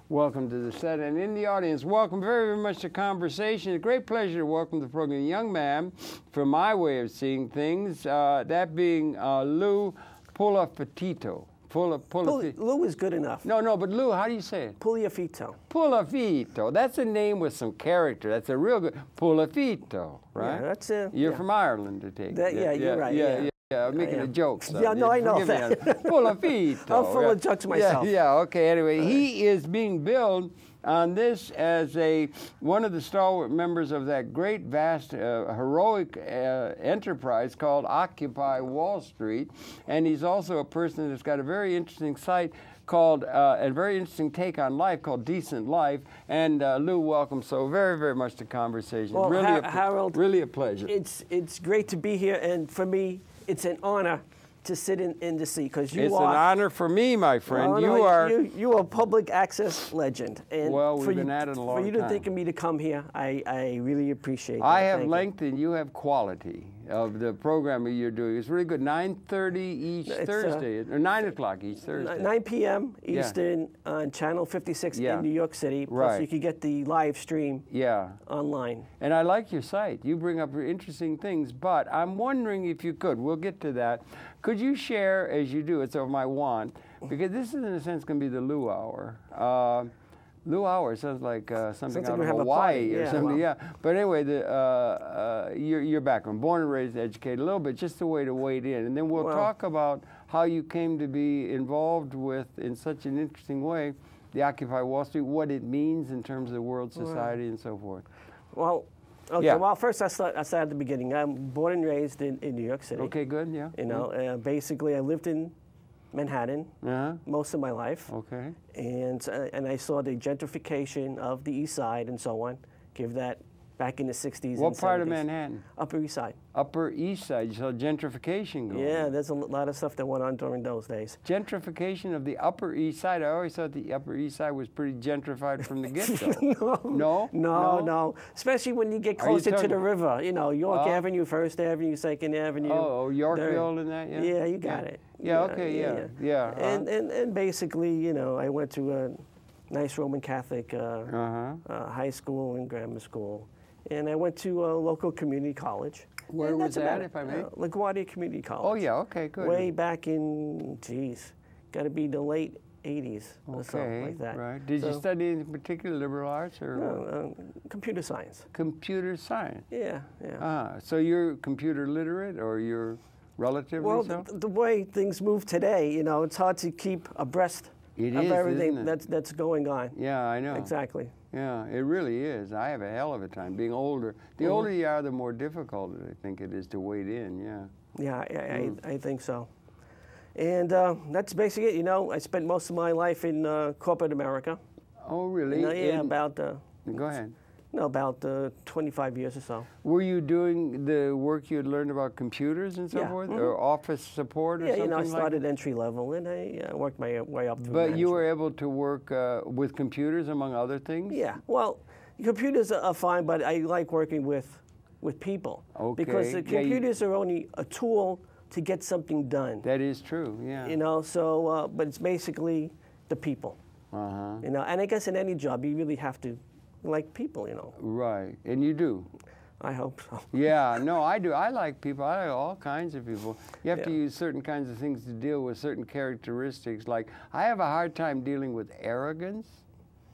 Welcome to the set, and in the audience, welcome very, very much to Conversation. It's a great pleasure to welcome to the program a young man, from my way of seeing things, that being Lou Puliafito. Lou is good enough. No, but Lou, how do you say it? Puliafito. Puliafito. That's a name with some character. That's a real good Puliafito, right? Yeah, that's it. You're from Ireland, to take it. Yeah, you're right. Yeah, I'm making a joke. So yeah, no, I know that. Puliafito. I'm full of jokes myself. Yeah, okay. Anyway, he is being billed on this as one of the stalwart members of that great, vast, heroic enterprise called Occupy Wall Street. And he's also a person that's got a very interesting site called, a very interesting take on life called Decent Life. And Lou, welcome so very, very much to Conversation. Well, really Harold, really a pleasure. It's great to be here, and for me, it's an honor to sit in the seat, because you are... It's an honor for me, my friend. Well, you are a public access legend. And well, we've been at it a long time. For you to think of me to come here, I really appreciate that. I have length and you have quality of the program you're doing. It's really good. 9:30 each Thursday, or 9 o'clock each Thursday. 9 p.m. Eastern on Channel 56 in New York City. Plus you can get the live stream online. And I like your site. You bring up interesting things, but I'm wondering if you could, we'll get to that, could you share, as you do, it's of my want, because this is in a sense going to be the Lou Hour. Lou Hour sounds like something out of Hawaii or something. Yeah. But anyway, your background, born and raised, educated, a little bit, just a way to wade in. And then we'll talk about how you came to be involved with, in such an interesting way, the Occupy Wall Street, what it means in terms of world society and so forth. Well, okay, well, first I start at the beginning. I'm born and raised in New York City. Okay, good, yeah. You know, basically I lived in Manhattan most of my life. Okay. And I saw the gentrification of the East Side and so on. Give that back in the 60s What and 70s. part of Manhattan? Upper East Side. Upper East Side. You saw gentrification going on. Yeah, there's a lot of stuff that went on during those days. Gentrification of the Upper East Side. I always thought the Upper East Side was pretty gentrified from the get-go. No. Especially when you get closer to the river. You know, York Avenue, First Avenue, Second Avenue. Oh, Yorkville and that, Yeah, you got it. Yeah, okay, yeah. And basically, you know, I went to a nice Roman Catholic high school and grammar school. And I went to a local community college. Where was that, if I may? LaGuardia Community College. Oh, yeah, okay, good. Way back in, got to be the late 80s or something like that. Right. Did you study in particular liberal arts or? No, computer science. Computer science? Yeah. So you're computer literate, or you're relatively so? Well, the way things move today, you know, it's hard to keep abreast of everything that's going on. Yeah, I know. Exactly. Yeah, it really is. I have a hell of a time being older. The older you are, the more difficult I think it is to wade in, Yeah, I think so. And that's basically it. You know, I spent most of my life in corporate America. Oh, really? About... Go ahead. No, about 25 years or so. Were you doing the work you had learned about computers and so forth, or office support or something I started entry level, and I worked my way up through But you were able to work with computers, among other things? Yeah. Well, computers are fine, but I like working with people. Okay. Because the computers are only a tool to get something done. That is true, yeah. You know, so, but it's basically the people. You know, and I guess in any job, you really have to like people, you know. Right, and you do. I hope so. Yeah, no, I do. I like people. I like all kinds of people. You have to use certain kinds of things to deal with certain characteristics. Like, I have a hard time dealing with arrogance.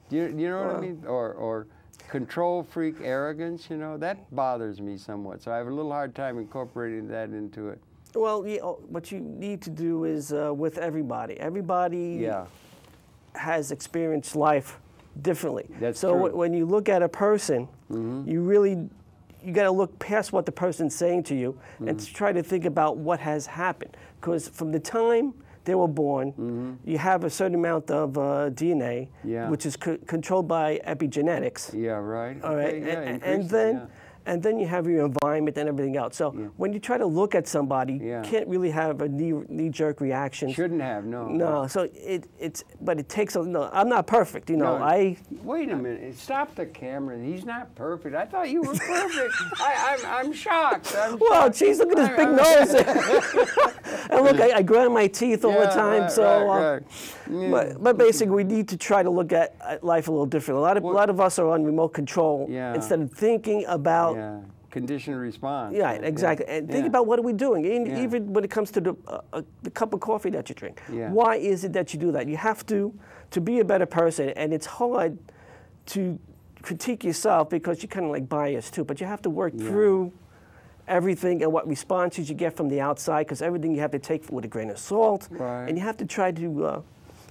Do you know what I mean? Or control freak arrogance, you know. That bothers me somewhat. So I have a little hard time incorporating that into it. Well, what you need to do is with everybody. Everybody has experienced life differently. That's so true. When you look at a person, you got to look past what the person's saying to you and try to think about what has happened. Because from the time they were born, you have a certain amount of DNA, which is controlled by epigenetics. Yeah, right. All right, and then and then you have your environment and everything else. So when you try to look at somebody, you can't really have a knee-jerk reaction. Shouldn't have, no. No, so but it takes a, no, I'm not perfect, you know, Wait a minute, stop the camera. He's not perfect. I thought you were perfect. I'm shocked. Well, geez, look at his big nose. And look, I grind my teeth all the time, but basically we need to try to look at life a little different. A lot of us are on remote control instead of thinking about conditioned response. Yeah, exactly. And think about what are we doing, even when it comes to the cup of coffee that you drink. Why is it that you do that? You have to be a better person, and it's hard to critique yourself because you're kind of like biased too, but you have to work through everything and what responses you get from the outside, because everything you have to take with a grain of salt, and you have to try to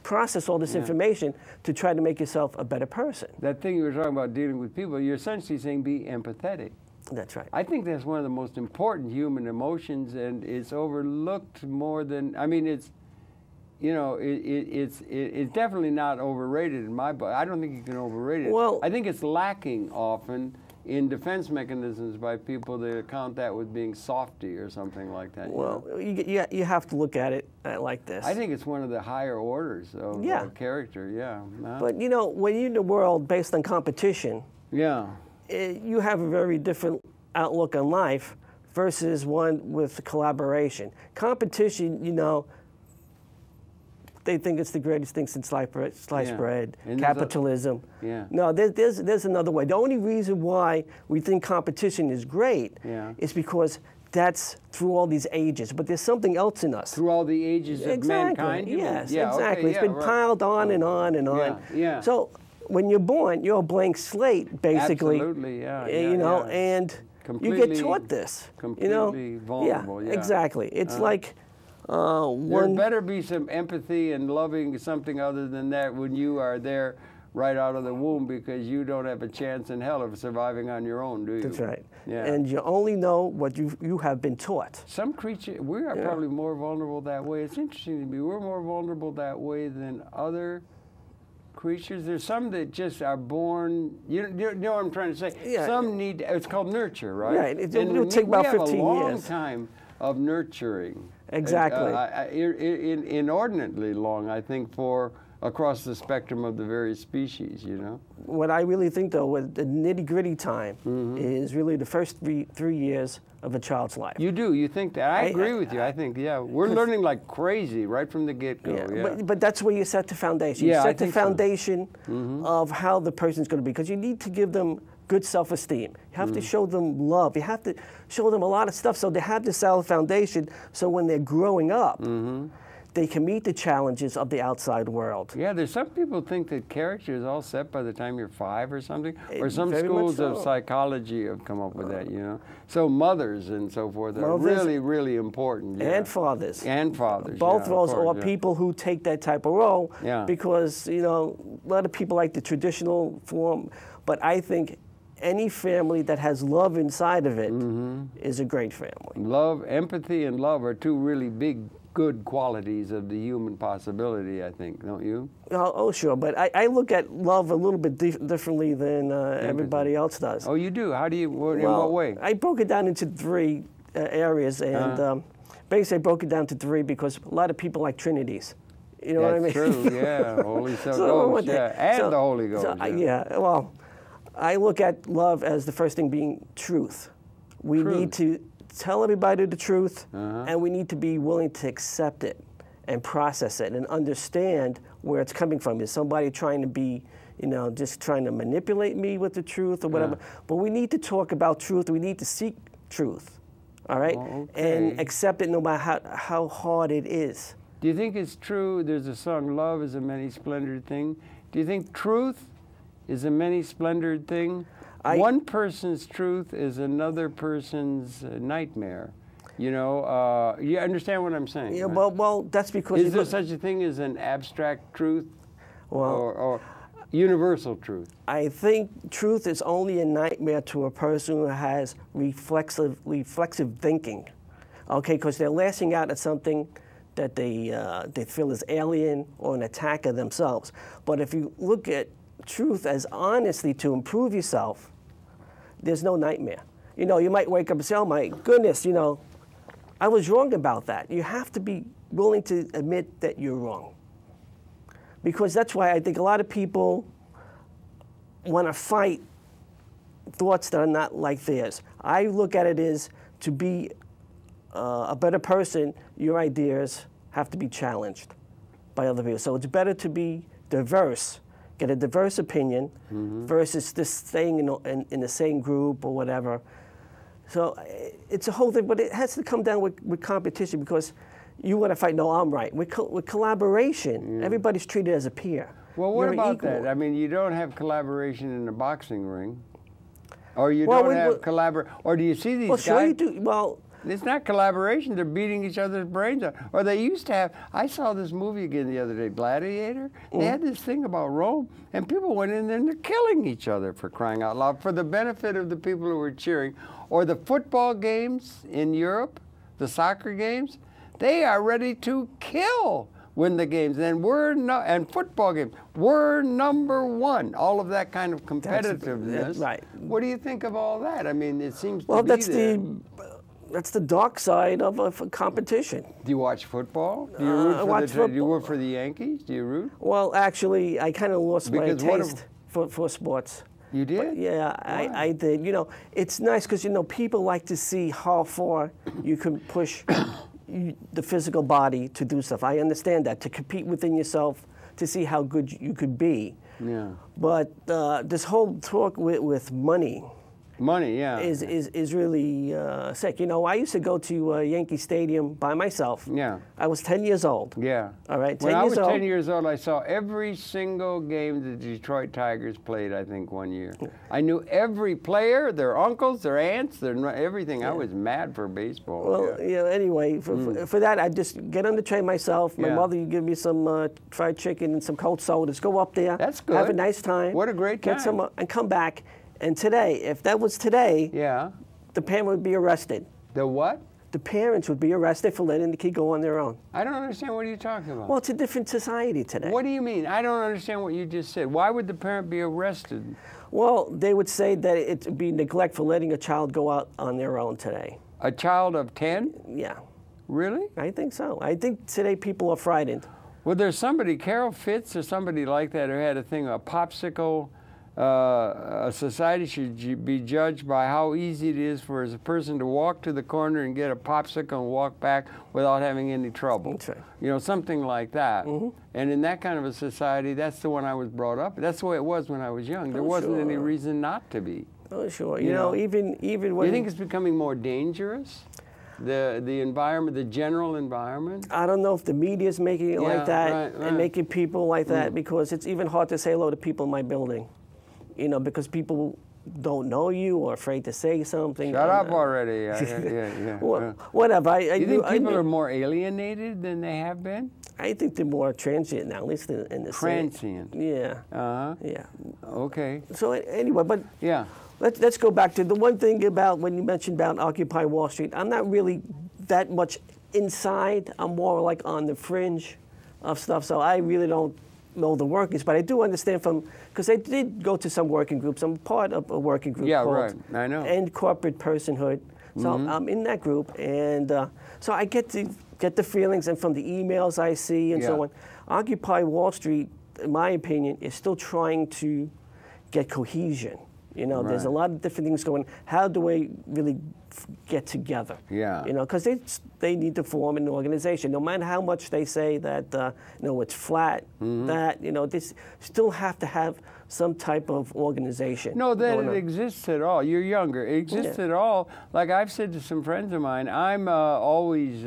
process all this information to try to make yourself a better person. That thing you were talking about dealing with people, you're essentially saying be empathetic. That's right. I think that's one of the most important human emotions, and it's overlooked more than, I mean, it's, you know, it's definitely not overrated in my book. I don't think you can overrate it. Well, I think it's lacking often in defense mechanisms by people that account that with being softy or something like that. Well, you have to look at it like this. I think it's one of the higher orders of character, But, you know, when you're in the world based on competition, you have a very different outlook on life versus one with collaboration. Competition, you know, they think it's the greatest thing since sliced bread, capitalism. No, there's another way. The only reason why we think competition is great is because that's through all these ages. But there's something else in us. Through all the ages of mankind? Yes, exactly. It's been piled on and on and on. So when you're born, you're a blank slate, basically. Absolutely, you know, and you get taught this. Completely vulnerable, exactly. It's like... there better be some empathy and loving something other than that when you are there right out of the womb, because you don't have a chance in hell of surviving on your own, do you? That's right. And you only know what you have been taught. Some creature, we are probably more vulnerable that way. It's interesting to me. We're more vulnerable that way than other creatures. There's some that just are born, you know what I'm trying to say? Some need, it's called nurture, right? Right. It'll take about 15 years. We have a long time of nurturing. Exactly. Inordinately long, I think, for across the spectrum of the various species, you know? What I really think, though, with the nitty-gritty time is really the first three years of a child's life. You do? You think that? I agree with you. I think, we're learning like crazy right from the get-go. But that's where you set the foundation. You set the foundation of how the person's going to be, because you need to give them good self-esteem. You have to show them love. You have to show them a lot of stuff so they have this solid foundation, so when they're growing up, they can meet the challenges of the outside world. Yeah, there's some people think that character is all set by the time you're 5 or something, or some schools of psychology have come up with that, you know. So mothers and so forth are really, really important. And fathers. And fathers, both roles, or people who take that type of role, because, you know, a lot of people like the traditional form, but I think any family that has love inside of it is a great family. Love, empathy, and love are two really big, good qualities of the human possibility, I think, don't you? Oh, sure, but I look at love a little bit differently than everybody else does. Oh, you do? How do you, in what way? I broke it down into 3 areas, and basically I broke it down to 3 because a lot of people like trinities. You know what I mean? That's true, Holy Ghost, and the Holy Ghost. Well, I look at love as the first thing being truth. We need to tell everybody the truth, and we need to be willing to accept it and process it and understand where it's coming from. Is somebody trying to be, you know, just trying to manipulate me with the truth or whatever? But we need to talk about truth. We need to seek truth, all right? And accept it no matter how hard it is. Do you think it's true? There's a song, Love is a Many-Splendored Thing. Do you think truth is a many-splendored thing? One person's truth is another person's nightmare. You know, you understand what I'm saying? Yeah, right? well, that's because... Is there such a thing as an abstract truth or universal truth? I think truth is only a nightmare to a person who has reflexive thinking, okay? Because they're lashing out at something that they feel is alien or an attack of themselves. But if you look at truth as honesty to improve yourself, there's no nightmare. you know, you might wake up and say, oh my goodness, you know, I was wrong about that. You have to be willing to admit that you're wrong. Because that's why I think a lot of people want to fight thoughts that are not like theirs. I look at it as to be a better person, your ideas have to be challenged by other people. So it's better to be diverse, get a diverse opinion, versus just staying in the same group or whatever. So it's a whole thing, but it has to come down with competition, because you want to fight, no, I'm right. With collaboration, everybody's treated as a peer. Well, what about that? I mean, you don't have collaboration in a boxing ring. Or you don't have collaboration. Or do you see these guys? Sure you do. Well, it's not collaboration. They're beating each other's brains out. Or they used to have. I saw this movie again the other day, Gladiator. They had this thing about Rome, and people went in there and they're killing each other, for crying out loud, for the benefit of the people who were cheering. Or the football games in Europe, the soccer games, they are ready to kill win the games. And and football games, we're number one. All of that kind of competitiveness. Right. What do you think of all that? I mean, it seems well, to be that's the dark side of competition. Do you watch football? Do you root for football. Do you root for the Yankees? Do you root? Well, actually, I kind of lost my taste for sports. You did? But yeah, I did. You know, it's nice because, you know, people like to see how far you can push the physical body to do stuff. I understand that, to compete within yourself, to see how good you could be. Yeah. But this whole talk with money. Money, yeah. Is really sick. You know, I used to go to Yankee Stadium by myself. Yeah. I was 10 years old. Yeah. All right, 10 when years old. I was 10 years old, I saw every single game the Detroit Tigers played, I think, one year. I knew every player, their uncles, their aunts, everything. Yeah. I was mad for baseball. Well, yeah, anyway, for that, I'd just get on the train myself. My mother would give me some fried chicken and some cold sodas. Go up there. That's good. Have a nice time. What a great time. Get some, and come back. And today, if that was today, the parent would be arrested. The what? The parents would be arrested for letting the kid go on their own. I don't understand. What are you talking about? Well, it's a different society today. What do you mean? I don't understand what you just said. Why would the parent be arrested? Well, they would say that it would be neglect for letting a child go out on their own today. A child of 10? Yeah. Really? I think so. I think today people are frightened. Well, there's somebody, Carol Fitz or somebody like that, who had a thing, a popsicle. A society should be judged by how easy it is for a person to walk to the corner and get a popsicle and walk back without having any trouble. That's right. You know, something like that. And in that kind of a society, that's the one I was brought up. That's the way it was when I was young. There wasn't any reason not to be. Oh, sure. You know, even when... You think it's becoming more dangerous? The environment, the general environment? I don't know if the media is making it like that and making people like that, because it's even hard to say hello to people in my building. You know, because people don't know you or afraid to say something. Shut up already. Whatever. You think people are more alienated than they have been? I think they're more transient now, at least in the transient. Yeah. Yeah. Okay. So anyway, but let's go back to the one thing about when you mentioned about Occupy Wall Street. I'm not really that much inside. I'm more like on the fringe of stuff. So I really don't know the workings, but I do understand because I did go to some working groups. I'm part of a working group called I know. End Corporate Personhood. So I'm in that group, and so I get the feelings, and from the emails I see and so on. Occupy Wall Street, in my opinion, is still trying to get cohesion. You know, there's a lot of different things going. How do we really get together? Yeah. You know, because they need to form an organization. No matter how much they say that, you know, it's flat, that, you know, they still have to have some type of organization. No, that it exists at all. You're younger. It exists at all. Like I've said to some friends of mine, I'm always...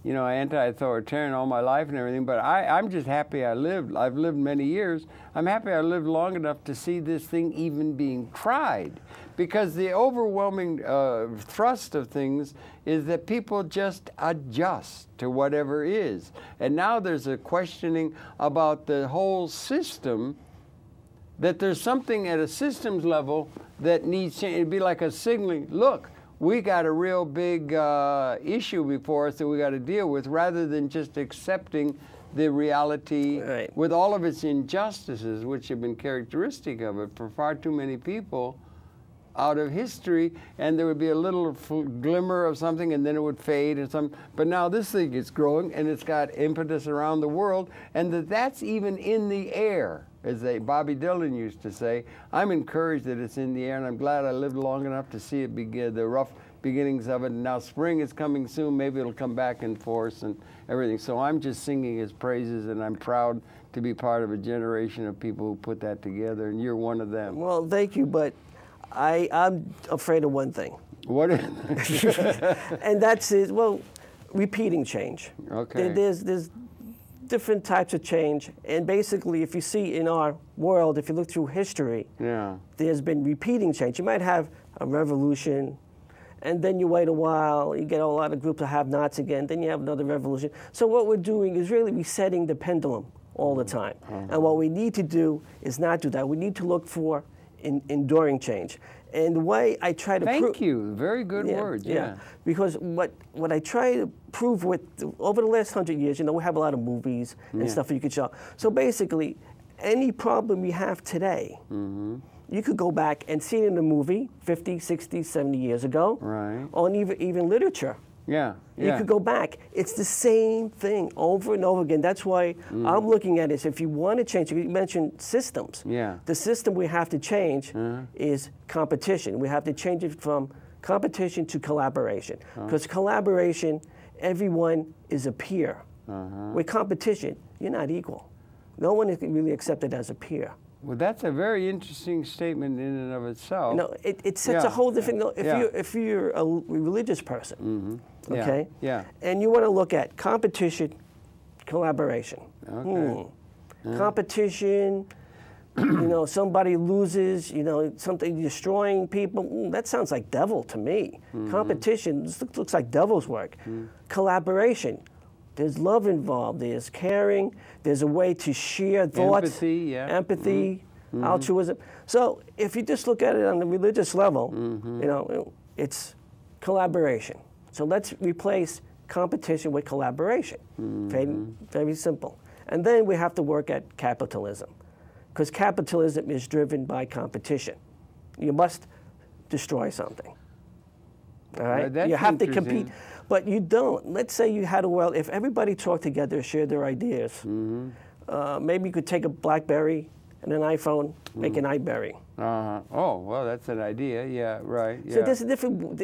you know, anti-authoritarian all my life and everything, but I'm just happy I lived. I've lived many years. I'm happy I lived long enough to see this thing even being tried. Because the overwhelming thrust of things is that people just adjust to whatever is. And now there's a questioning about the whole system, that there's something at a systems level that needs change. It'd be like a signaling, look, we got a real big issue before us that we got to deal with, rather than just accepting the reality with all of its injustices, which have been characteristic of it for far too many people. out of history, and there would be a little glimmer of something, and then it would fade and some. But now this thing is growing, and it's got impetus around the world, and that's even in the air, as Bobby Dylan used to say. I'm encouraged that it's in the air, and I'm glad I lived long enough to see it begin, the rough beginnings of it. Now spring is coming soon. Maybe it'll come back in force and everything. So I'm just singing his praises, and I'm proud to be part of a generation of people who put that together, and you're one of them. Well, thank you, but I'm afraid of one thing. What is and that's it. Well, repeating change. Okay. There's different types of change, and basically, if you see in our world, if you look through history, there's been repeating change. You might have a revolution, and then you wait a while, you get a lot of groups of have-nots again, then you have another revolution. So what we're doing is really resetting the pendulum all the time. And what we need to do is not do that. We need to look for enduring change. And the way I try to Thank you. Very good words. Yeah. Because what I try to prove with, over the last 100 years, you know, we have a lot of movies and stuff you could show. So basically, any problem you have today, you could go back and see it in a movie 50, 60, 70 years ago. Right. Or even literature. Yeah. You could go back. It's the same thing over and over again. That's why I'm looking at it. If you want to change, you mentioned systems. The system we have to change is competition. We have to change it from competition to collaboration. Because collaboration, everyone is a peer. With competition, you're not equal. No one is really accepted as a peer. Well, that's a very interesting statement in and of itself. No, it sets a whole different. If you're a religious person, okay, and you want to look at competition, collaboration. Competition, you know, somebody loses, you know, something destroying people. That sounds like devil to me. Competition, this looks like devil's work. Collaboration. There's love involved, there's caring, there's a way to share thoughts, empathy, altruism. So if you just look at it on the religious level, you know, it's collaboration. So let's replace competition with collaboration. Very simple. And then we have to work at capitalism, because capitalism is driven by competition. You must destroy something. All right? You have to compete. But you don't. Let's say you had a world, if everybody talked together, shared their ideas, maybe you could take a BlackBerry and an iPhone, make an iBerry. Oh, well, that's an idea. Yeah, right. So there's a different,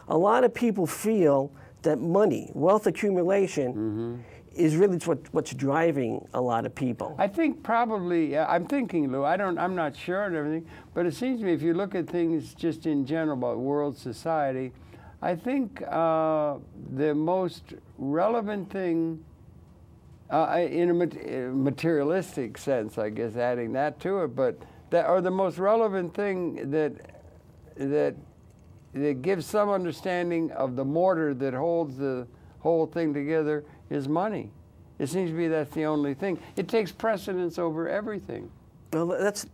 a lot of people feel that money, wealth accumulation, is really what's driving a lot of people. I think probably, I'm thinking, Lou, I'm not sure and everything, but it seems to me if you look at things just in general about world society, I think the most relevant thing, in a materialistic sense, I guess, adding that to it, but the most relevant thing that gives some understanding of the mortar that holds the whole thing together is money. It seems to be that's the only thing. It takes precedence over everything. Well,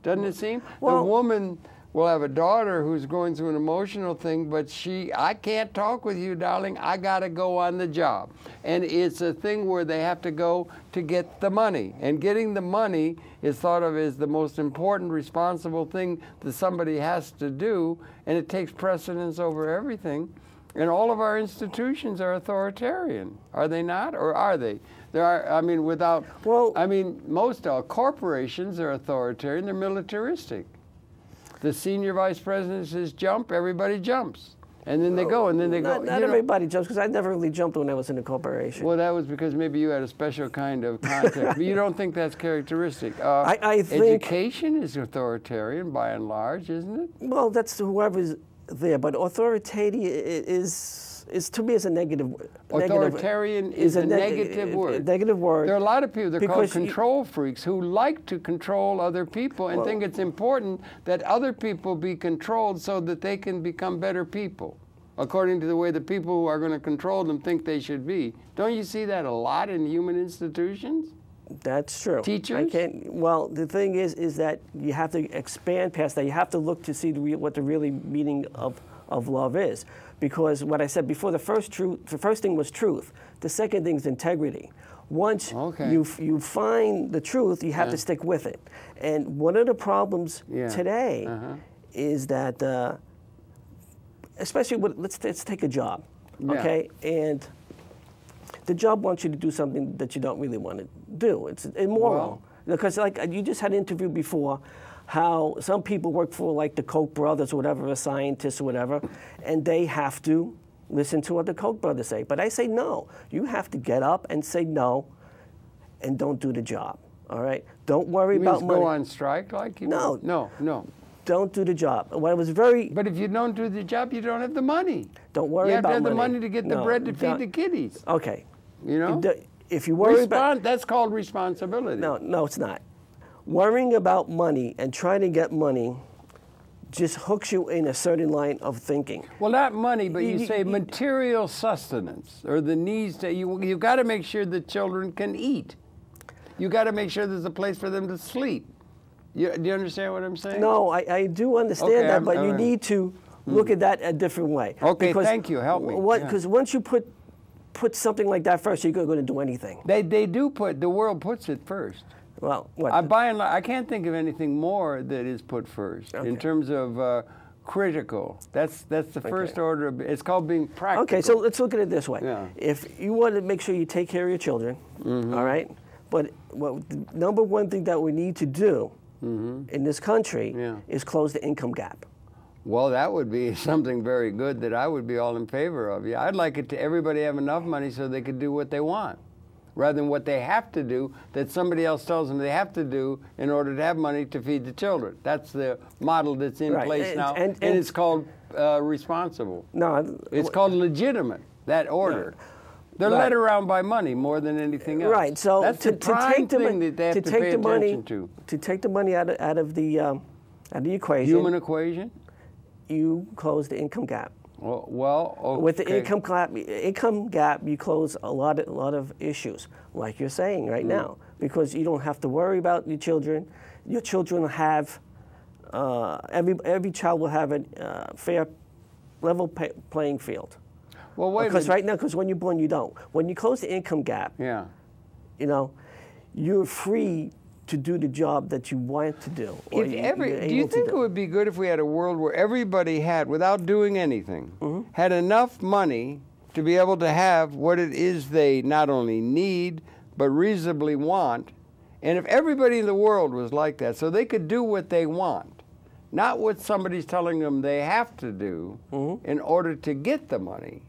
doesn't it seem? Well, the woman will have a daughter who's going through an emotional thing, but I can't talk with you, darling. I got to go on the job. And it's a thing where they have to go to get the money. And getting the money is thought of as the most important, responsible thing that somebody has to do, and it takes precedence over everything. And all of our institutions are authoritarian, are they not? Or are they? There are, I mean, most corporations are authoritarian, they're militaristic. The senior vice president says jump, everybody jumps. And then they go, and then they go. Not everybody jumps, because I never really jumped when I was in a corporation. Well, that was because maybe you had a special kind of context. But you don't think that's characteristic. I think education is authoritarian by and large, isn't it? Well, that's whoever's there, but authoritarian is to me is a negative. Authoritarian is a negative word. Negative word. There are a lot of people, they're called control freaks, who like to control other people and think it's important that other people be controlled so that they can become better people, according to the way the people who are going to control them think they should be. Don't you see that a lot in human institutions? That's true. Teachers? Well, the thing is that you have to expand past that. You have to look to see what the really meaning of love is. Because what I said before, the first thing was truth. The second thing is integrity. Once you find the truth, you have to stick with it. And one of the problems today is that, especially let's take a job, okay? And the job wants you to do something that you don't really want to do. It's immoral. Because like you just had an interview before, how some people work for like the Koch brothers or whatever, a scientist or whatever, and they have to listen to what the Koch brothers say. But I say no. You have to get up and say no, and don't do the job. All right. Don't worry about money. Go on strike like you? No. No. Don't do the job. What was very. But if you don't do the job, you don't have the money. Don't worry about money. You have to have the money to get the bread to feed the kiddies. Okay. You know. If you worry about that's called responsibility. No, it's not. Worrying about money and trying to get money just hooks you in a certain line of thinking. Well, not money, but you say material sustenance, or the needs that you've got to make sure the children can eat. You got to make sure there's a place for them to sleep. Do you understand what I'm saying? No, I do understand that, but you need to look at that a different way. Okay, thank you. Help me. Because once you put something like that first, you're going to do anything. They do the world puts it first. Well, what? I can't think of anything more that is put first in terms of critical. That's the first order of, it's called being practical. Okay, so let's look at it this way. Yeah. If you want to make sure you take care of your children, all right, but the number one thing that we need to do in this country is close the income gap. Well, that would be something very good that I would be all in favor of. Yeah, I'd like it to everybody have enough money so they could do what they want, rather than what they have to do that somebody else tells them they have to do in order to have money to feed the children. That's the model that's in place now, and it's called responsible. No, it's called legitimate, that order. No. They're led around by money more than anything else. Right. So that's the prime thing that they have to pay attention to. To take the money out of the equation. Human equation. You close the income gap. Well, okay. With the income gap, you close a lot of issues, like you're saying right now, because you don't have to worry about your children. Your children have every child will have a fair, level playing field. Well, wait. Because right now, because when you're born, you don't. When you close the income gap, you know, you're free to do the job that you want to do. Do you think it would be good if we had a world where everybody had, without doing anything, had enough money to be able to have what it is they not only need, but reasonably want? And if everybody in the world was like that, so they could do what they want, not what somebody's telling them they have to do in order to get the money,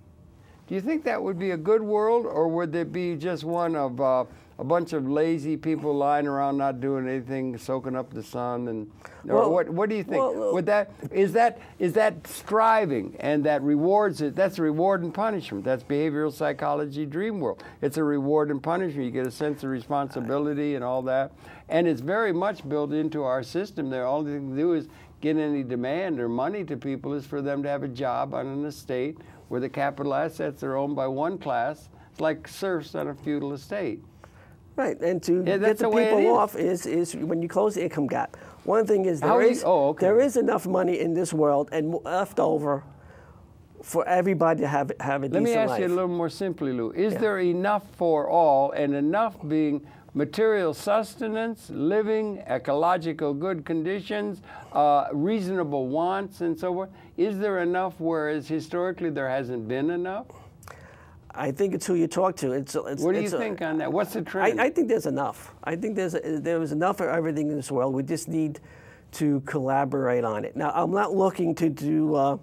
do you think that would be a good world, or would it be just one of a bunch of lazy people lying around not doing anything, soaking up the sun? And what do you think? Would is that striving and that rewards it? That's reward and punishment. That's behavioral psychology dream world. It's a reward and punishment. You get a sense of responsibility and all that, and it's very much built into our system. The only thing to do is get any demand or money to people is for them to have a job on an estate where the capital assets are owned by one class. It's like serfs on a feudal estate. Right, and to get the people off is when you close the income gap. One thing is there is enough money in this world and left over for everybody to have a decent life. Let me ask you a little more simply, Lou. Is there enough for all, and enough being material sustenance, living, ecological good conditions, reasonable wants, and so forth? Is there enough, whereas historically there hasn't been enough? I think it's who you talk to. What do you think on that? What's the trend? I think there's enough. I think there is enough for everything in this world. We just need to collaborate on it. Now, I'm not looking to do,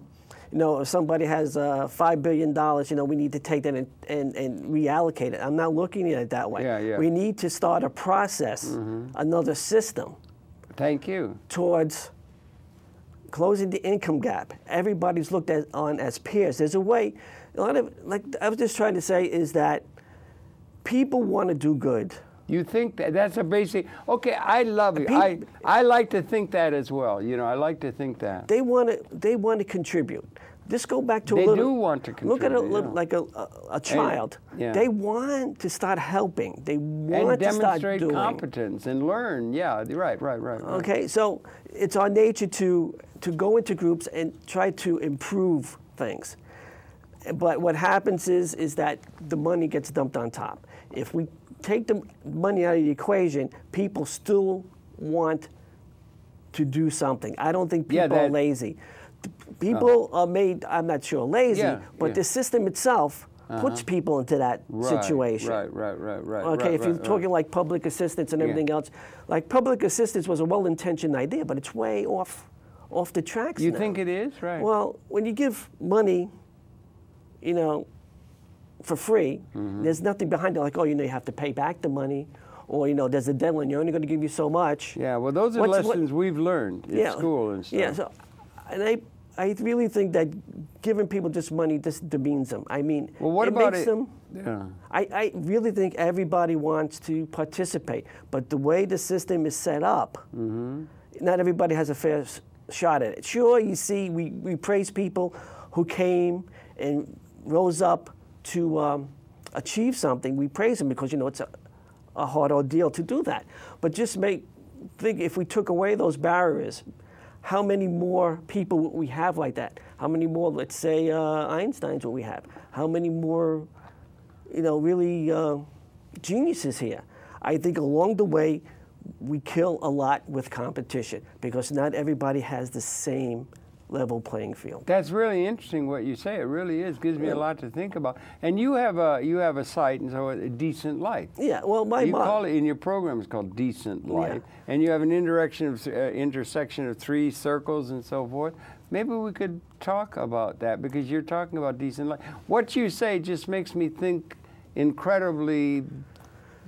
you know, if somebody has $5 billion, you know, we need to take that and reallocate it. I'm not looking at it that way. Yeah. We need to start a process, another system. Thank you. Towards closing the income gap. Everybody's looked on as peers. There's a way. A lot of, like I was just trying to say, is that people want to do good. You think that's a basic? Okay, I love you. I like to think that as well. You know, I like to think that they want to contribute. Just go back to they a little. They do want to contribute. Look at it like a child. They want to start helping. They want to start doing. Demonstrate competence and learn. Yeah, right. Okay, so it's our nature to go into groups and try to improve things. But what happens is that the money gets dumped on top. If we take the money out of the equation, people still want to do something. I don't think people are lazy. People are made, I'm not sure, lazy, but the system itself puts people into that situation. Right. Okay, if you're talking like public assistance and everything else, like public assistance was a well-intentioned idea, but it's way off the tracks You now. think it is? Right. Well, when you give money, you know, for free, there's nothing behind it like, oh, you know, you have to pay back the money, or, you know, there's a deadline, you're only going to give you so much. Yeah, well, those are lessons we've learned in school and stuff. Yeah, so, and I really think that giving people just money just demeans them. I mean, well, what it about makes it? them. Yeah. I really think everybody wants to participate, but the way the system is set up, not everybody has a fair shot at it. Sure, you see, we praise people who came and rose up to achieve something. We praise them because, you know, it's a hard ordeal to do that. But just think if we took away those barriers, how many more people would we have like that? How many more, let's say, Einsteins would we have? How many more, you know, really geniuses here? I think along the way, we kill a lot with competition because not everybody has the same level playing field. That's really interesting what you say. It really is. Gives me a lot to think about. And you have a site, and so a decent life. Yeah. Well, you call it in your program. It's called Decent Life, and you have an intersection of 3 circles and so forth. Maybe we could talk about that because you're talking about decent life. What you say just makes me think incredibly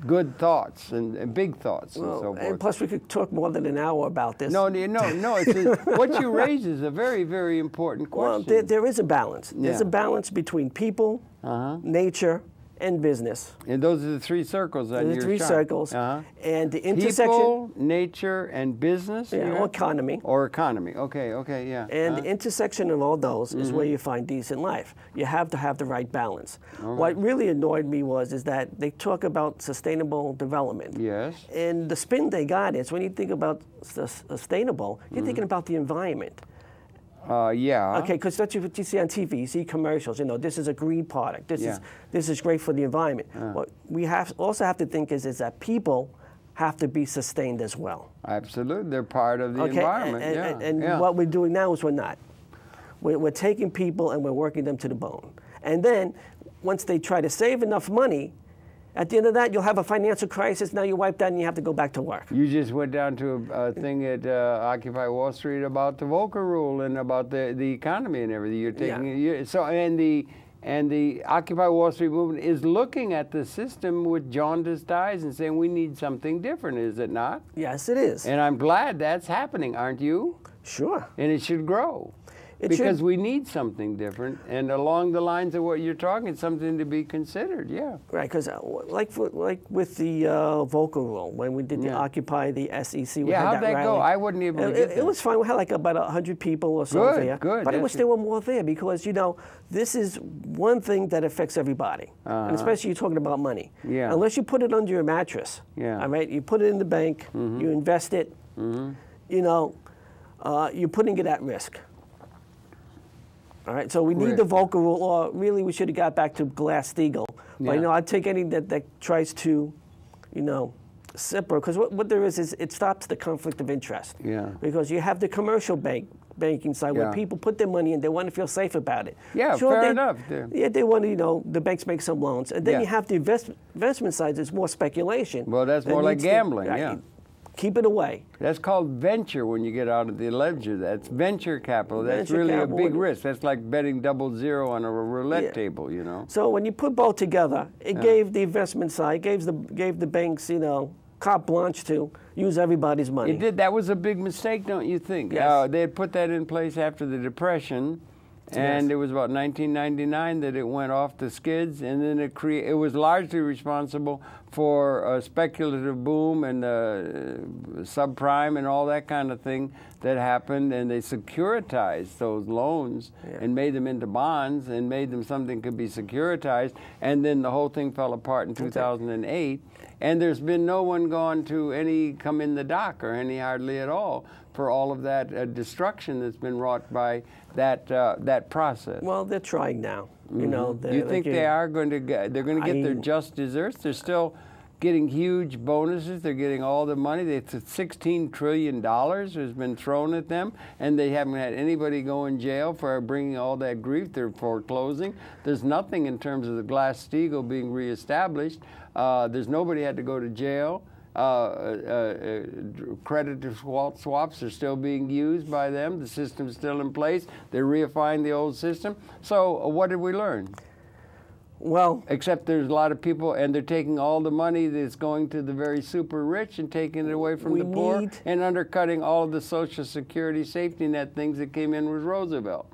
good thoughts and big thoughts and so forth. And plus, we could talk more than an hour about this. No. What you raise is a very, very important question. Well, there is a balance. There's a balance between people, nature, and business. And those are the 3 circles on your chart. The 3 circles. And the intersection. People, nature, and business? Or economy. Or economy. Okay, yeah. And the intersection of all those is where you find decent life. You have to have the right balance. What really annoyed me is that they talk about sustainable development. Yes. And the spin they got is when you think about sustainable, you're thinking about the environment. Yeah. Okay, because that's what you see on TV. You see commercials. You know, this is a green product. This is great for the environment. What we also have to think is that people have to be sustained as well. Absolutely, they're part of the environment. And what we're doing now is we're not. We're taking people and we're working them to the bone. And then once they try to save enough money, at the end of that, you'll have a financial crisis. Now you're wiped out and you have to go back to work. You just went down to a thing at Occupy Wall Street about the Volcker rule and about the economy and everything. You're taking and the Occupy Wall Street movement is looking at the system with jaundiced eyes and saying we need something different. Is it not? Yes, it is. And I'm glad that's happening, aren't you? Sure. And it should grow. Because we need something different, and along the lines of what you're talking, it's something to be considered, Right, because like with the Volcker rule, when we did the Occupy the SEC, we had how'd that go? I wouldn't even get it was fine. We had like about 100 people or so there. Good, but there were more there because, you know, this is one thing that affects everybody, and especially you're talking about money. Yeah. Unless you put it under your mattress, all right? You put it in the bank, you invest it, you know, you're putting it at risk. All right, so we need the Volcker rule, or really we should have got back to Glass-Steagall. But, you know, I'd take anything that tries to, you know, separate, because what there is it stops the conflict of interest. Yeah. Because you have the commercial banking side where people put their money in, they want to feel safe about it. Yeah, fair enough. Yeah, they want to, you know, the banks make some loans. And then you have the investment side, there's more speculation. Well, that's more like gambling, Keep it away. That's called venture when you get out of the ledger. That's venture capital. That's really a big risk. That's like betting 00 on a roulette table, you know. So when you put both together, it gave the investment side, gave the banks, you know, carte blanche to use everybody's money. It did. That was a big mistake, don't you think? Yes. They had put that in place after the Depression. And it was about 1999 that it went off the skids, and then it was largely responsible for a speculative boom and subprime and all that kind of thing that happened, and they securitized those loans and made them into bonds and made them something could be securitized, and then the whole thing fell apart in 2008. And there's been no one gone to any come in the dock or any hardly at all for all of that destruction that's been wrought by that process. Well, they're trying now. You know, you think they are going to get? They're going to get their just desserts. They're still getting huge bonuses. They're getting all the money. It's $16 trillion has been thrown at them, and they haven't had anybody go in jail for bringing all that grief. They're foreclosing. There's nothing in terms of the Glass-Steagall being reestablished. There's nobody had to go to jail. Creditor swaps are still being used by them. The system's still in place. They're reifying the old system. So what did we learn? Well, except there's a lot of people, and they're taking all the money that's going to the very super rich and taking it away from the poor and undercutting all of the Social Security safety net things that came in with Roosevelt.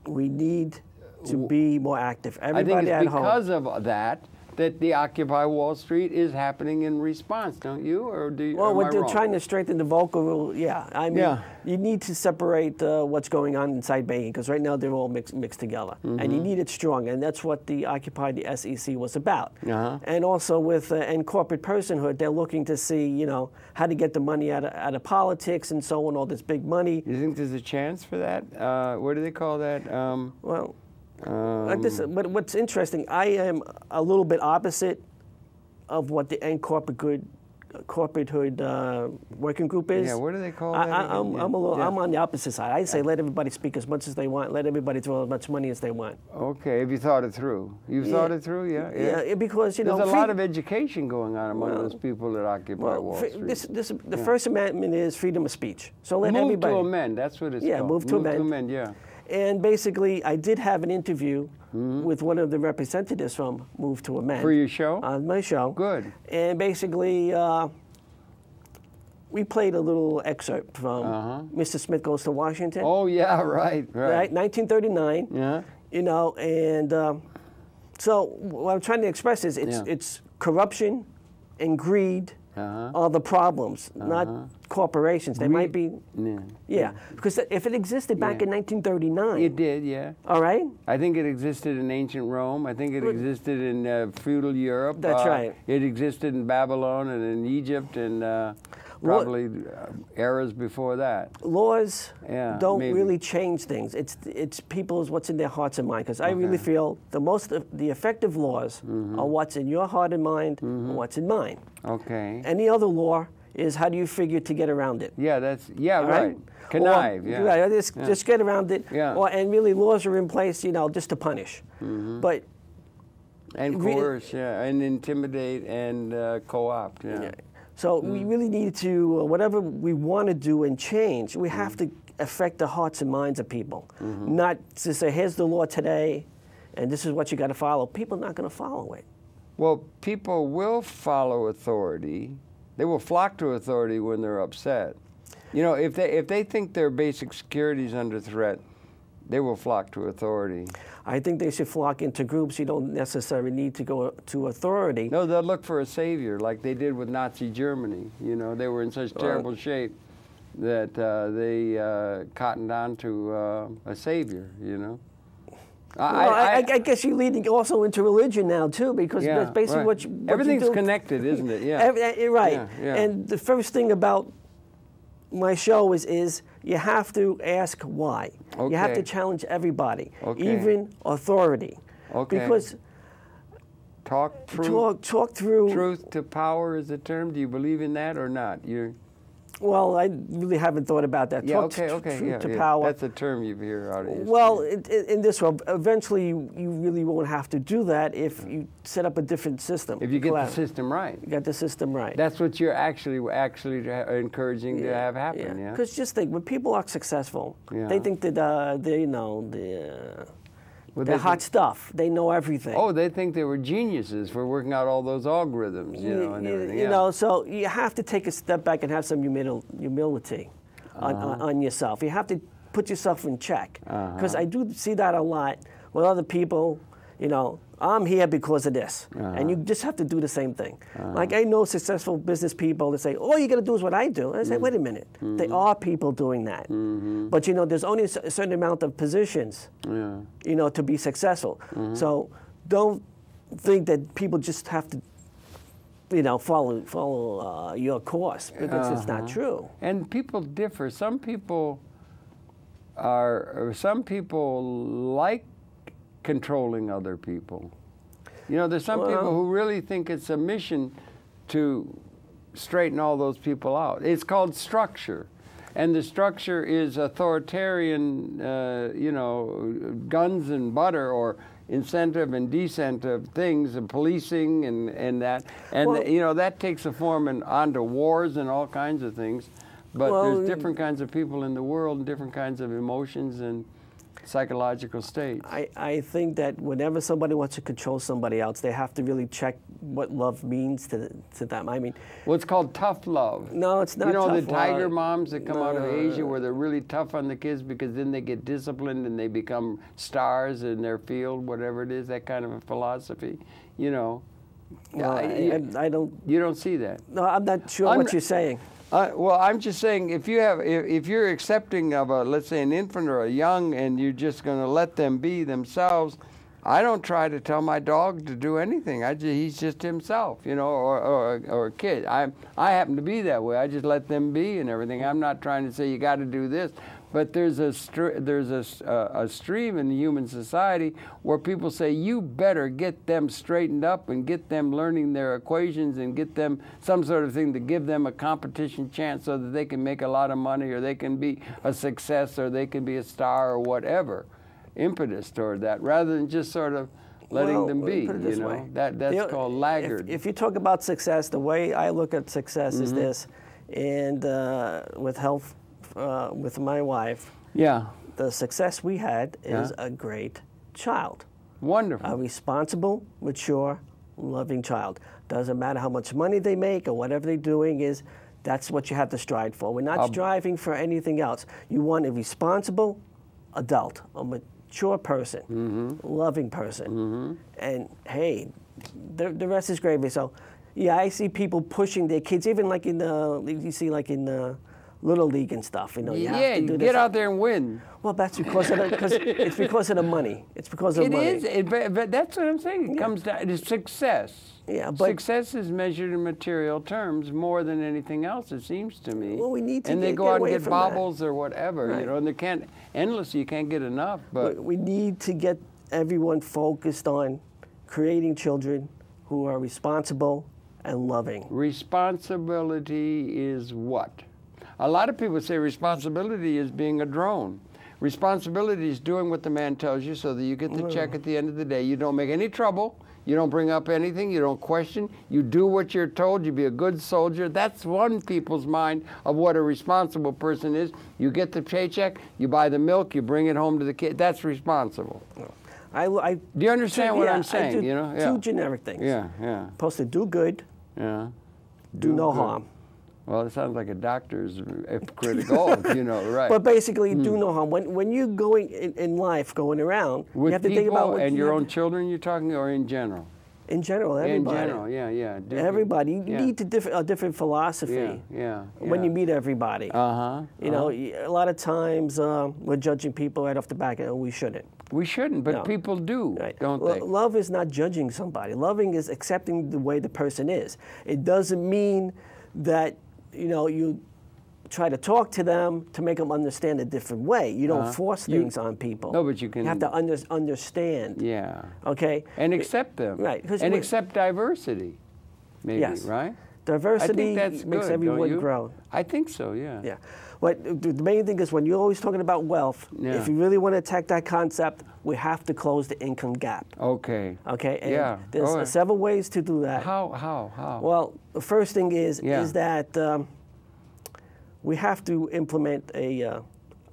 We need to be more active. Everybody I think it's at because home. of that the Occupy Wall Street is happening in response, don't you? Or do you? Well, what they're trying to strengthen the vocal, yeah. I mean, you need to separate what's going on inside banking, because right now they're all mixed together. And you need it strong, and that's what the Occupy the SEC was about. And also with and corporate personhood, they're looking to see, you know, how to get the money out of politics and so on, all this big money. You think there's a chance for that? What do they call that? Well. But what's interesting, I am a little bit opposite of what the end corporatehood working group is. Yeah, what do they call that? I'm on the opposite side. I say let everybody speak as much as they want, let everybody throw as much money as they want. Okay, have you thought it through? You've thought it through, yeah, because you know there's a lot of education going on among those people that occupy Wall Street. The First Amendment is freedom of speech. So let everybody move to amend. That's what it's called. Yeah, move to amend. Yeah. And basically, I did have an interview with one of the representatives from Move to Amend. For your show? On my show. Good. And basically, we played a little excerpt from Mr. Smith Goes to Washington. Oh, yeah, right. 1939. Yeah. You know, and so what I'm trying to express is it's corruption and greed are the problems, not corporations. They might be, because if it existed back in 1939. It did, yeah. All right? I think it existed in ancient Rome. I think it existed in feudal Europe. That's right. It existed in Babylon and in Egypt and probably eras before that. Laws don't really change things. It's people's what's in their hearts and minds. Because I really feel the effective laws are what's in your heart and mind and what's in mine. Okay. Any other law is how do you figure to get around it? Yeah, that's right. Connive. Just get around it. Yeah. And really, laws are in place, you know, just to punish. But and coerce, and intimidate and co-opt. Yeah. So we really need to, whatever we want to do and change, we have to affect the hearts and minds of people. Not to say, here's the law today, and this is what you got to follow. People are not going to follow it. Well, people will follow authority. They will flock to authority when they're upset. You know, if they think their basic security is under threat, they will flock to authority. I think they should flock into groups. You don't necessarily need to go to authority. No, they'll look for a savior, like they did with Nazi Germany. You know, they were in such terrible shape that they cottoned on to a savior, you know. I guess you're leading also into religion now, too, because that's basically what everything's connected, isn't it? Yeah. Right. Yeah. And the first thing about my show is you have to ask why. Okay. You have to challenge everybody, even authority. Okay. Because talk through truth to power is the term. Do you believe in that or not? Well, I really haven't thought about that. Yeah, truth to power. That's a term you hear out of Well, in this world, eventually you really won't have to do that if you set up a different system. If you get the system right. You got the system right. That's what you're actually encouraging to have happen, yeah? Because just think, when people are successful, they think that they're hot stuff. They know everything. Oh, they think they were geniuses for working out all those algorithms, you know, and everything. You know, so you have to take a step back and have some humility on yourself. You have to put yourself in check. Because I do see that a lot with other people, you know, I'm here because of this. And you just have to do the same thing. Like I know successful business people that say, all you got to do is what I do. And I say, wait a minute. There are people doing that. But, you know, there's only a certain amount of positions, you know, to be successful. So don't think that people just have to, you know, follow your course, because it's not true. And people differ. Some people like controlling other people. You know, there's some people who really think it's a mission to straighten all those people out. It's called structure. And the structure is authoritarian, you know, guns and butter, or incentive and disincentive things, and policing and that. And, well, you know, that takes a form onto wars and all kinds of things. But well, there's different kinds of people in the world and different kinds of emotions and psychological states. I think that whenever somebody wants to control somebody else, they have to really check what love means to them. I mean, well, it's called tough love. No, it's not. You know, tough the tiger love. moms that come out of No. Asia, where they're really tough on the kids because then they get disciplined and they become stars in their field, whatever it is, that kind of a philosophy. You know, Well, I don't. You don't see that. No, I'm not sure what you're saying. Well, I'm just saying, if you're accepting of a, let's say, an infant or a young, and you're just going to let them be themselves, I don't try to tell my dog to do anything. He's just himself, you know, or a kid. I happen to be that way. I just let them be and everything. I'm not trying to say you got to do this. But there's a stream in human society where people say, you better get them straightened up and get them learning their equations and get them some sort of thing to give them a competition chance so that they can make a lot of money, or they can be a success, or they can be a star, or whatever. Impetus toward that, rather than just sort of letting them be, you know. That's called laggard. If you talk about success, the way I look at success is this, and with health, with my wife, yeah, the success we had is a great child. Wonderful. A responsible, mature, loving child. Doesn't matter how much money they make or whatever they're doing, that's what you have to strive for. We're not striving for anything else. You want a responsible adult, a mature person, loving person. And hey, the rest is gravy. So yeah, I see people pushing their kids, even like in you see like in Little League and stuff, you know. You have to do get out there and win. Well, that's because of it's because of the money. It's because of money. It is, but that's what I'm saying. It comes down to success. Yeah, but success is measured in material terms more than anything else, it seems to me. Well, we need to and they go get out and away get from baubles or whatever, right. you know, and they can't endlessly. You can't get enough. But we need to get everyone focused on creating children who are responsible and loving. Responsibility is what? A lot of people say responsibility is being a drone. Responsibility is doing what the man tells you so that you get the check at the end of the day. You don't make any trouble. You don't bring up anything. You don't question. You do what you're told. You be a good soldier. That's one people's mind of what a responsible person is. You get the paycheck. You buy the milk. You bring it home to the kid. That's responsible. Do you understand what I'm saying? I do you know, two generic things. Yeah. Supposed to do good. Yeah. Do no harm. Well, it sounds like a doctor's critical, you know, right. But basically, do no harm. When you're going in life, going around, with you have to people think about what and your own children you're talking, or in general? In general, everybody. In general, yeah. Everybody. You need a different philosophy when you meet everybody. You know, a lot of times we're judging people right off the back, and we shouldn't. We shouldn't, but people do, don't they? Love is not judging somebody. Loving is accepting the way the person is. It doesn't mean that, you know, you try to talk to them to make them understand a different way. You don't force things on people. No, but you can. You have to understand. Yeah. Okay. And accept them. Right. And accept diversity. Maybe. Yes. Right. Diversity makes everyone grow. I think so. Yeah. Yeah. But the main thing is when you're always talking about wealth, if you really want to attack that concept, we have to close the income gap. Okay. Okay. And there's several ways to do that. How? Well, the first thing is that we have to implement a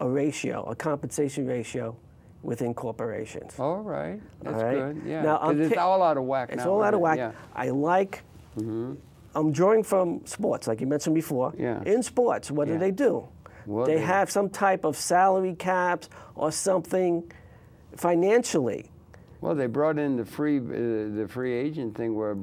ratio, a compensation ratio within corporations. All right. That's good. Yeah. Now, because it's all out of whack now. It's all out of whack. Yeah. I like, I'm drawing from sports, like you mentioned before. Yeah. In sports, what do they do? Well, they have some type of salary caps or something financially. Well, they brought in the free agent thing where